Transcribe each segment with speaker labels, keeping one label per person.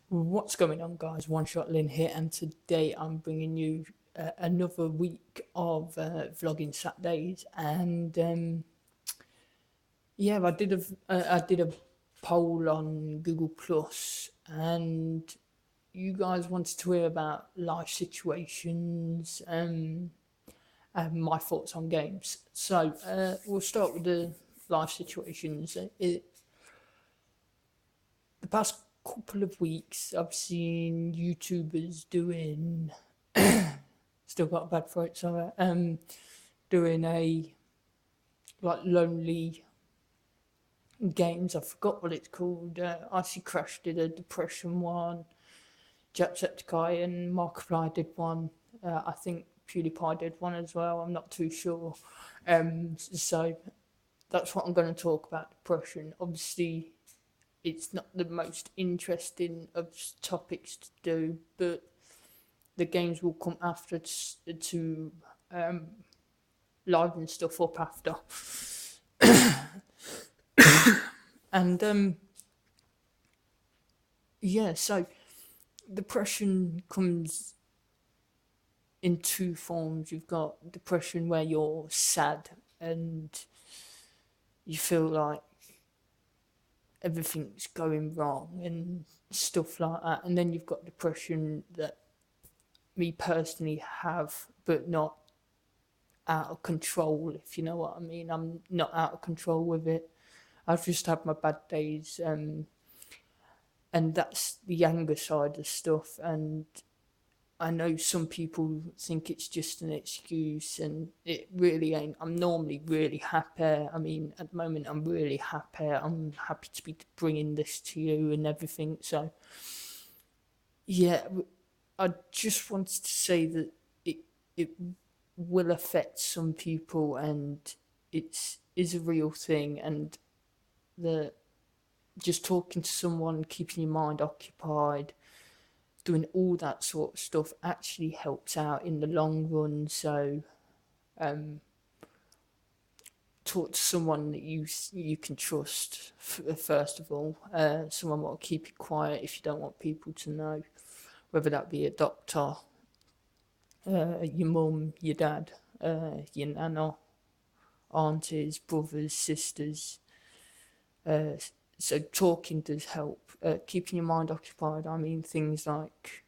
Speaker 1: What's going on, guys? One Shot Lynn here, and today I'm bringing you another week of vlogging Saturdays. And yeah, I did a poll on Google Plus, and you guys wanted to hear about life situations and my thoughts on games. So we'll start with the life situations. The past couple of weeks, I've seen YouTubers doing. Still got a bad throat, sorry. Doing a like lonely games. I forgot what it's called. Icy Crash did a depression one. Jacksepticeye and Markiplier did one. I think PewDiePie did one as well. I'm not too sure. So that's what I'm going to talk about. Depression. Obviously, it's not the most interesting of topics to do, but the games will come after to liven stuff up after. And yeah, so depression comes in two forms. You've got depression where you're sad and you feel like everything's going wrong and stuff like that. And then you've got depression that me personally have, but not out of control, if you know what I mean. I'm not out of control with it. I've just had my bad days, and that's the younger side of stuff. And I know some people think it's just an excuse, and it really ain't. I'm normally really happy. I mean, at the moment, I'm really happy. I'm happy to be bringing this to you and everything. So, yeah, I just wanted to say that it will affect some people, and it's is a real thing, and the just talking to someone, keeping your mind occupied, doing all that sort of stuff actually helps out in the long run. So um, talk to someone that you can trust first of all. Someone will keep you quiet if you don't want people to know, whether that be a doctor, your mum, your dad, your nana, aunties, brothers, sisters. Uh, so talking does help. Keeping your mind occupied, I mean things like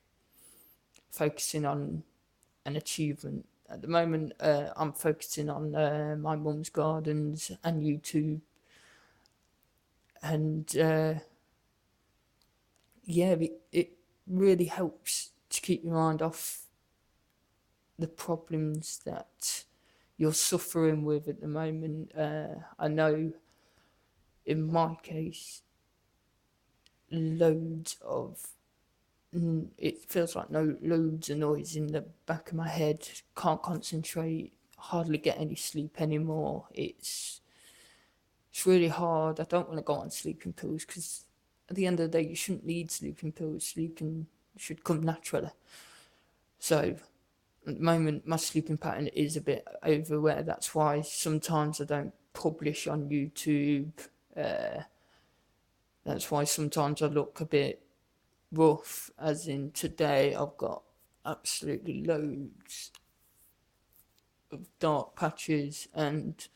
Speaker 1: focusing on an achievement. At the moment, I'm focusing on my mum's gardens and YouTube, and yeah, it really helps to keep your mind off the problems that you're suffering with at the moment. I know in my case, loads of it feels like no loads of noise in the back of my head. Can't concentrate. Hardly get any sleep anymore. It's really hard. I don't want to go on sleeping pills because at the end of the day, you shouldn't need sleeping pills. Sleeping should come naturally. So at the moment, my sleeping pattern is a bit overwhelmed. That's why sometimes I don't publish on YouTube. Uh, that's why sometimes I look a bit rough, as in today I've got absolutely loads of dark patches. And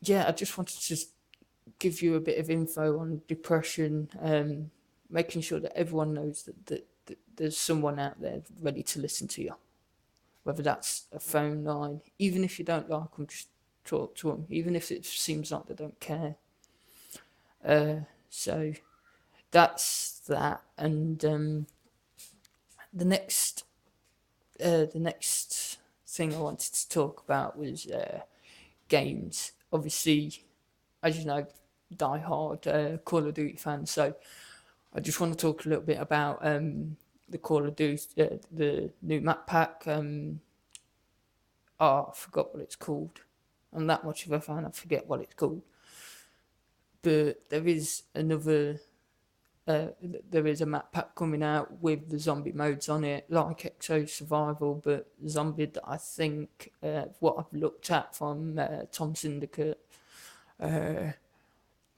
Speaker 1: yeah, I just wanted to just give you a bit of info on depression, making sure that everyone knows that there's someone out there ready to listen to you, whether that's a phone line. Even if you don't like them, just talk to them, even if it seems like they don't care. So that's that. And the next the next thing I wanted to talk about was games. Obviously, as you know, die hard Call of Duty fan. So I just want to talk a little bit about the Call of Duty, the new map pack. I forgot what it's called. I'm that much of a fan, I forget what it's called. But there is another. There is a map pack coming out with the zombie modes on it, like Exo Survival, but zombie that I think, what I've looked at from Tom Syndicate,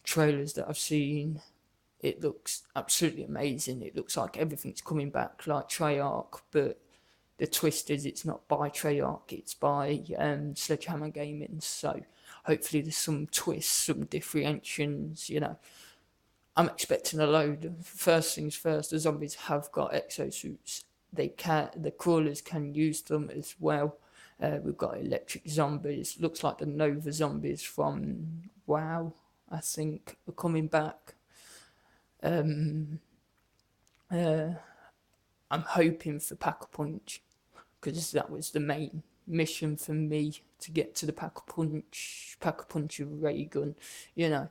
Speaker 1: trailers that I've seen, It looks absolutely amazing. It looks like everything's coming back like Treyarch, but the twist is it's not by Treyarch, it's by Sledgehammer Gaming. So hopefully there's some twists, some differentiations, you know. I'm expecting a load. First things first, the zombies have got exosuits. The crawlers can use them as well. We've got electric zombies. Looks like the Nova zombies from WoW, I think, are coming back. Um, uh, I'm hoping for Pack-a-Punch, because that was the main mission for me, to get to the Pack-a-Punch of Ray Gun, you know,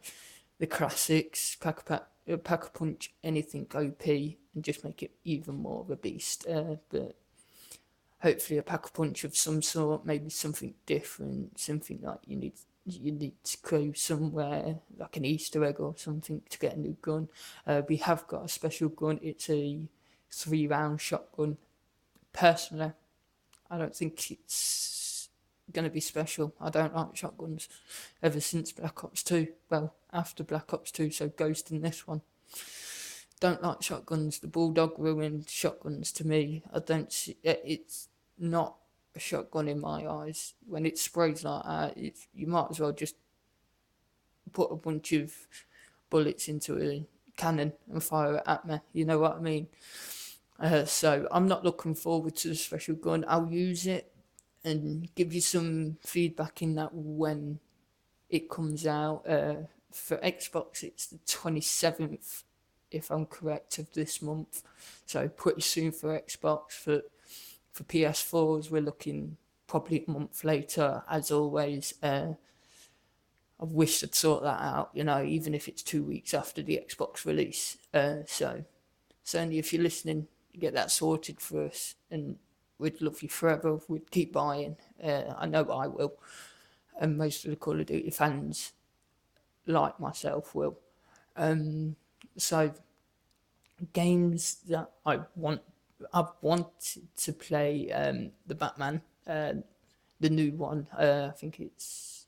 Speaker 1: the classics, Pack-a-Punch, anything OP, and just make it even more of a beast. But hopefully a Pack-a-Punch of some sort, maybe something different, something like you need to go somewhere, like an Easter egg or something, to get a new gun. We have got a special gun. It's a 3-round shotgun. Personally, I don't think it's going to be special. I don't like shotguns ever since Black Ops 2. Well, after Black Ops 2, so Ghost in this one. Don't like shotguns. The Bulldog ruined shotguns to me. I don't see it's not a shotgun in my eyes. When it sprays like that, you might as well just put a bunch of bullets into a cannon and fire it at me. You know what I mean? So I'm not looking forward to the special gun. I'll use it and give you some feedback in that when it comes out. For Xbox, it's the 27th, if I'm correct, of this month. So pretty soon for Xbox. For PS4s, we're looking probably a month later, as always. I wish I'd sort that out, you know, even if it's 2 weeks after the Xbox release. So certainly if you're listening, get that sorted for us, and we'd love you forever. We'd keep buying. I know I will, and most of the Call of Duty fans, like myself, will. So games that I've wanted to play, the Batman, the new one. I think it's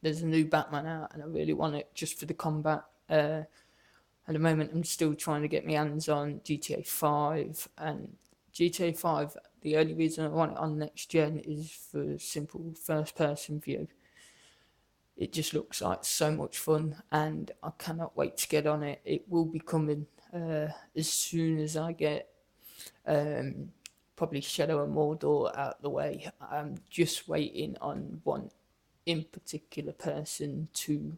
Speaker 1: there's a new Batman out, and I really want it just for the combat. At the moment, I'm still trying to get my hands on GTA 5, and GTA 5, the only reason I want it on next gen is for simple first-person view. It just looks like so much fun, and I cannot wait to get on it. It will be coming as soon as I get probably Shadow and Mordor out the way. I'm just waiting on one in particular person to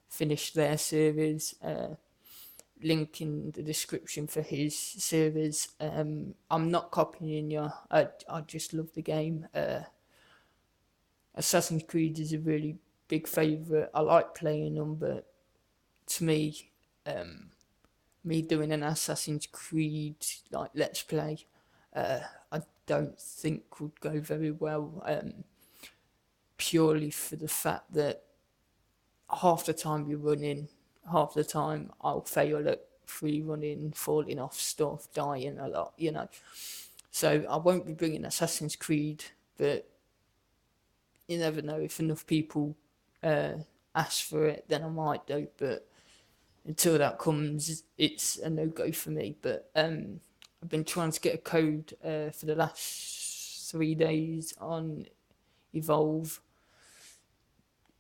Speaker 1: finish their series. Link in the description for his series. I'm not copying you. I just love the game. Assassin's Creed is a really big favourite. I like playing them, but to me, me doing an Assassin's Creed like Let's Play, I don't think would go very well. Purely for the fact that half the time you're running, half the time I'll fail at free running, falling off stuff, dying a lot, you know. So I won't be bringing Assassin's Creed, but you never know. If enough people ask for it, then I might do. But until that comes, it's a no-go for me. But I've been trying to get a code for the last 3 days on Evolve,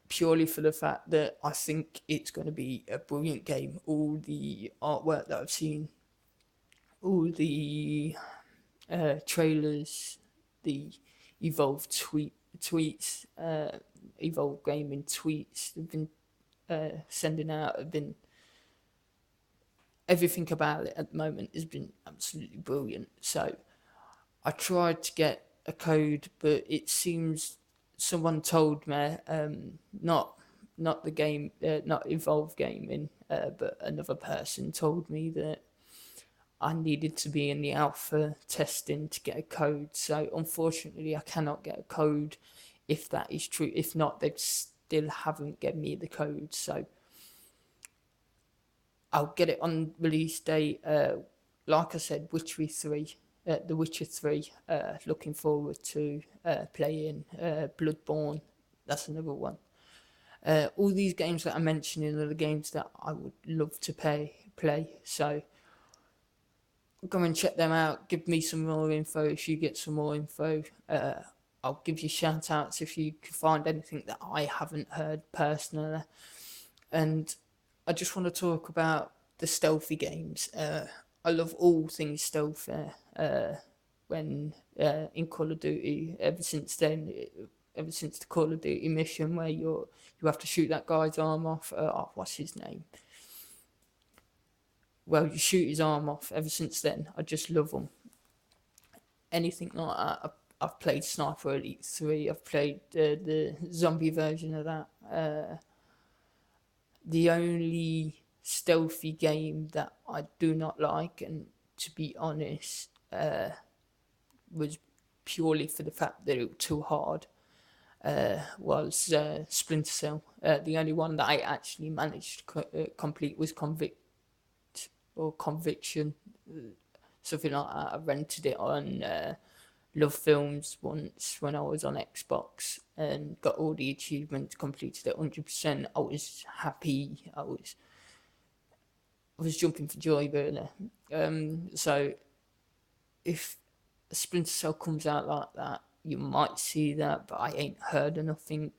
Speaker 1: purely for the fact that I think it's going to be a brilliant game. All the artwork that I've seen, all the trailers, the Evolve tweets, Evolve Gaming tweets they've been sending out have been, everything about it at the moment has been absolutely brilliant. So I tried to get a code, but it seems someone told me, not the game, not Evolve Gaming, but another person told me that I needed to be in the alpha testing to get a code. So unfortunately, I cannot get a code if that is true. If not, they still haven't given me the code. So I'll get it on release date. Like I said, Witcher 3. The Witcher 3, looking forward to playing. Bloodborne, that's another one. All these games that I'm mentioning are the games that I would love to play. So go and check them out. Give me some more info if you get some more info. I'll give you shout outs if you can find anything that I haven't heard personally. And I just want to talk about the stealthy games. I love all things stealthy. When in Call of Duty, ever since then, ever since the Call of Duty mission where you have to shoot that guy's arm off. What's his name? Well, you shoot his arm off. Ever since then, I just love them. Anything like that. I've played Sniper Elite 3. I've played the zombie version of that. The only stealthy game that I do not like, and to be honest, was purely for the fact that it was too hard, was Splinter Cell. The only one that I actually managed to complete was Conviction, something like that. I rented it on Love Films once when I was on Xbox and got all the achievements, completed it 100%. I was happy. I was jumping for joy, really. So if a Splinter Cell comes out like that, you might see that, but I ain't heard of nothing.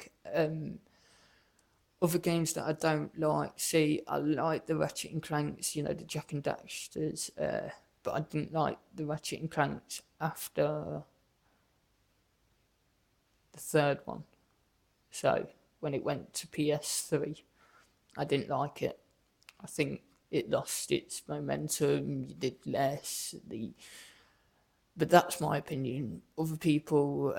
Speaker 1: Other games that I don't like, see, I like the Ratchet and Clanks, the Jak and Daxters, but I didn't like the Ratchet and Clanks after the third one. So when it went to PS3, I didn't like it. I think it lost its momentum. You did less. But that's my opinion. Other people,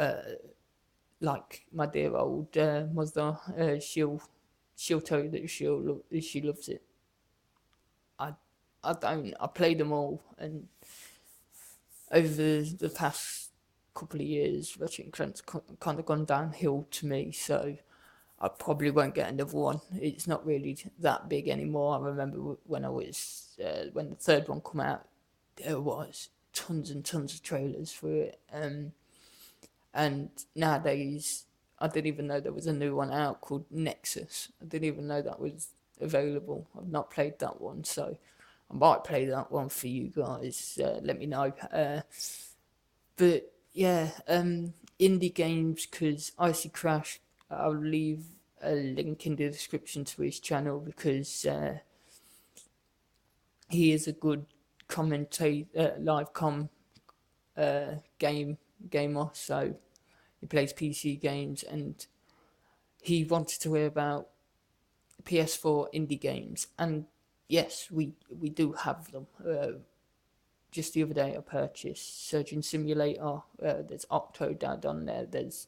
Speaker 1: like my dear old mother, she'll tell you that she loves it. I don't. I play them all, and over the past couple of years, Ratchet and Clank kind of gone downhill to me. So I probably won't get another one. It's not really that big anymore. I remember when when the third one come out, there was tons and tons of trailers for it. And nowadays, I didn't even know there was a new one out called Nexus. I didn't even know that was available. I've not played that one, so I might play that one for you guys. Let me know. But yeah, indie games, because Icy Crash, I'll leave a link in the description to his channel because he is a good live gamer. So he plays PC games, and he wanted to hear about PS4 indie games, and yes, we do have them. Just the other day, I purchased Surgeon Simulator. There's Octodad on there. There's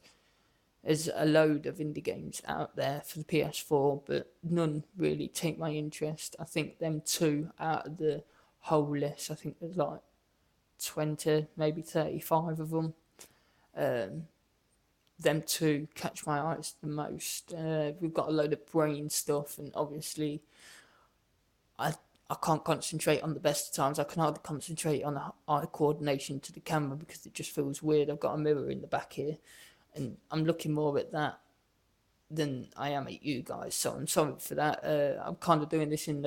Speaker 1: a load of indie games out there for the PS4, but none really take my interest. I think them two out of the whole list, I think there's like 20, maybe 35 of them. Them two catch my eyes the most. We've got a load of brain stuff, and obviously I can't concentrate on the best of times. I can hardly concentrate on the eye coordination to the camera because it just feels weird. I've got a mirror in the back here, and I'm looking more at that than I am at you guys. So I'm sorry for that. I'm kind of doing this in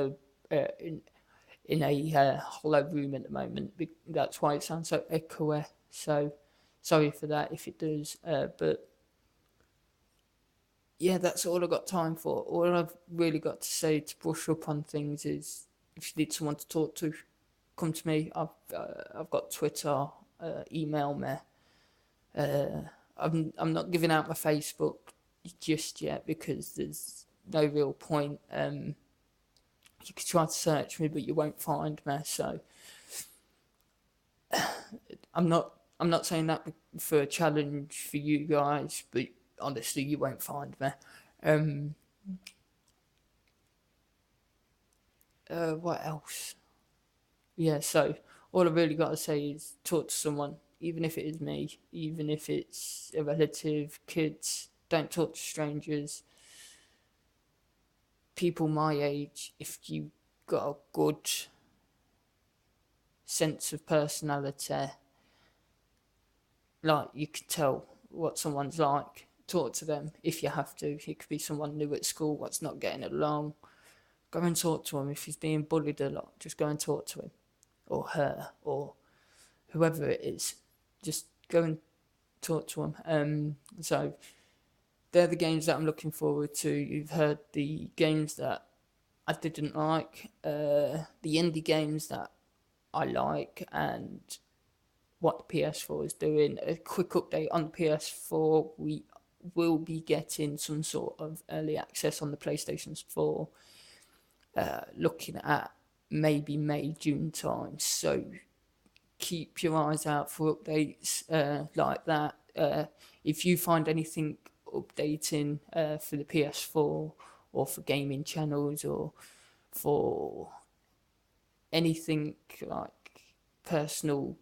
Speaker 1: a hollow room at the moment. That's why it sounds so echoey. So sorry for that if it does. But yeah, that's all I've got time for. All I've really got to say to brush up on things is, if you need someone to talk to, come to me. I've got Twitter, email me. I'm not giving out my Facebook just yet because there's no real point. You could try to search me, but you won't find me. So I'm not saying that for a challenge for you guys, but honestly, you won't find me. What else? Yeah, so all I really got to say is talk to someone, even if it is me, even if it's a relative, kids. Don't talk to strangers. People my age, if you got a good sense of personality, like you can tell what someone's like, talk to them if you have to. It could be someone new at school what's not getting along. Go and talk to him. If he's being bullied a lot, just go and talk to him or her or whoever it is. Just go and talk to him. So they're the games that I'm looking forward to. You've heard the games that I didn't like, the indie games that I like, and what the PS4 is doing. A quick update on the PS4: we will be getting some sort of early access on the PlayStation 4, looking at maybe May, June time. So keep your eyes out for updates like that. If you find anything updating for the PS4 or for gaming channels or for anything like personal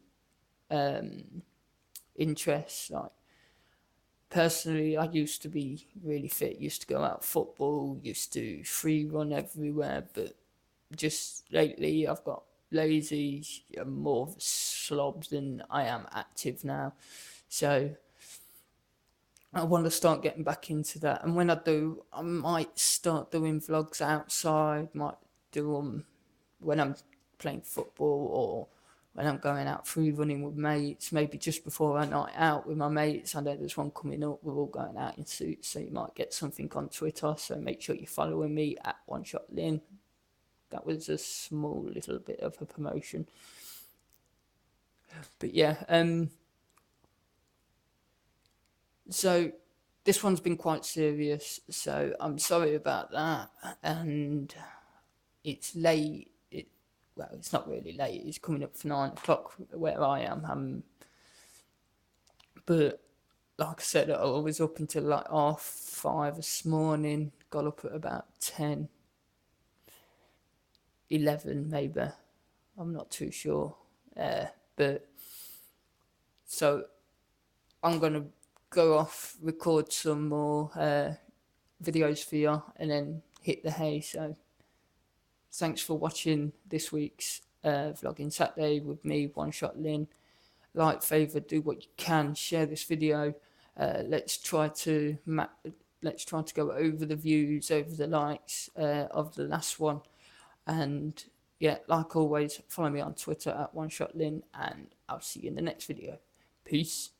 Speaker 1: interests, like personally, I used to be really fit, used to go out football, used to free run everywhere, but just lately I've got lazy, I'm more of a slob than I am active now. So I want to start getting back into that. And when I do, I might start doing vlogs outside, might do them when I'm playing football or when I'm going out free running with mates, maybe just before a night out with my mates. I know there's one coming up, we're all going out in suits, so you might get something on Twitter. So make sure you're following me at One Shot Lynn. That was a small little bit of a promotion. But yeah, so this one's been quite serious, so I'm sorry about that. And it's late. Well, it's not really late. It's coming up for 9 o'clock where I am. But like I said, I was up until like 5:30 this morning. Got up at about 10, 11 maybe. I'm not too sure. But so I'm gonna go off, record some more videos for you, and then hit the hay. So thanks for watching this week's Vlogging Saturday with me, One Shot Lynn. Like, favour, do what you can, share this video. Let's try to go over the views, over the likes of the last one. And yeah, like always, follow me on Twitter at One Shot Lynn, and I'll see you in the next video. Peace.